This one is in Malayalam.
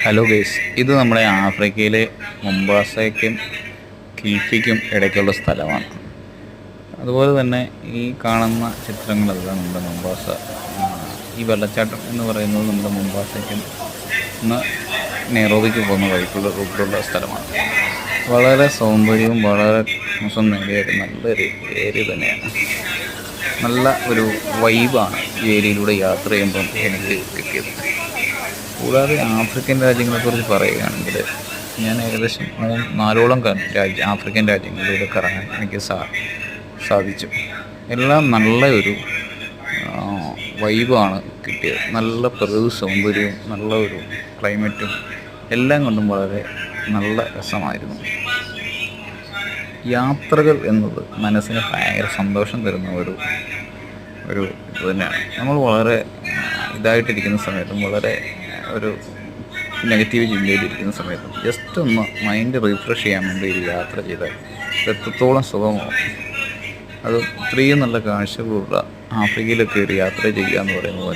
ഹലോ ഗൈസ്, ഇത് നമ്മുടെ ആഫ്രിക്കയിലെ മൊംബാസയ്ക്കും കിൽഫിക്കും ഇടയ്ക്കുള്ള സ്ഥലമാണ്. അതുപോലെ തന്നെ ഈ കാണുന്ന ചിത്രങ്ങളെല്ലാം നമ്മുടെ മൊംബാസ, ഈ വെള്ളച്ചാട്ടം എന്ന് പറയുന്നത് നമ്മുടെ മൊംബാസയ്ക്കും ഇന്ന് നെയ്റോബിക്ക് പോകുന്ന വഴിക്കുള്ള റൂട്ടിലുള്ള സ്ഥലമാണ്. വളരെ സൗന്ദര്യവും വളരെ മോശം നേടിയ നല്ലൊരു ഏരിയ തന്നെയാണ്. നല്ല ഒരു വൈബാണ് ഈ ഏരിയയിലൂടെ യാത്ര ചെയ്യുമ്പം എനിക്ക് കിട്ടിയത്. കൂടാതെ ആഫ്രിക്കൻ രാജ്യങ്ങളെക്കുറിച്ച് പറയുകയാണെങ്കിൽ ഞാൻ ഏകദേശം 4ഓളം ആഫ്രിക്കൻ രാജ്യങ്ങളിലൂടെ കറങ്ങാൻ എനിക്ക് സാധിച്ചു. എല്ലാം നല്ല ഒരു വൈബാണ് കിട്ടിയത്. നല്ല പ്രകൃതി സൗന്ദര്യവും നല്ല ഒരു ക്ലൈമറ്റും എല്ലാം കൊണ്ടും വളരെ നല്ല രസമായിരുന്നു. യാത്രകൾ എന്നത് മനസ്സിന് ഭയങ്കര സന്തോഷം തരുന്ന ഒരു ഇത് തന്നെയാണ്. നമ്മൾ വളരെ ഇതായിട്ടിരിക്കുന്ന സമയത്തും വളരെ ഒരു നെഗറ്റീവ് ചിന്തയിലിരിക്കുന്ന സമയത്തും ജസ്റ്റ് ഒന്ന് മൈൻഡ് റീഫ്രഷ് ചെയ്യാൻ വേണ്ടി ഒരു യാത്ര ചെയ്താൽ എത്രത്തോളം സുഖമാവും. അത് ഇത്രയും നല്ല കാഴ്ചകളുള്ള ആഫ്രിക്കയിലൊക്കെ ഒരു യാത്ര ചെയ്യുക എന്ന് പറയുന്നത്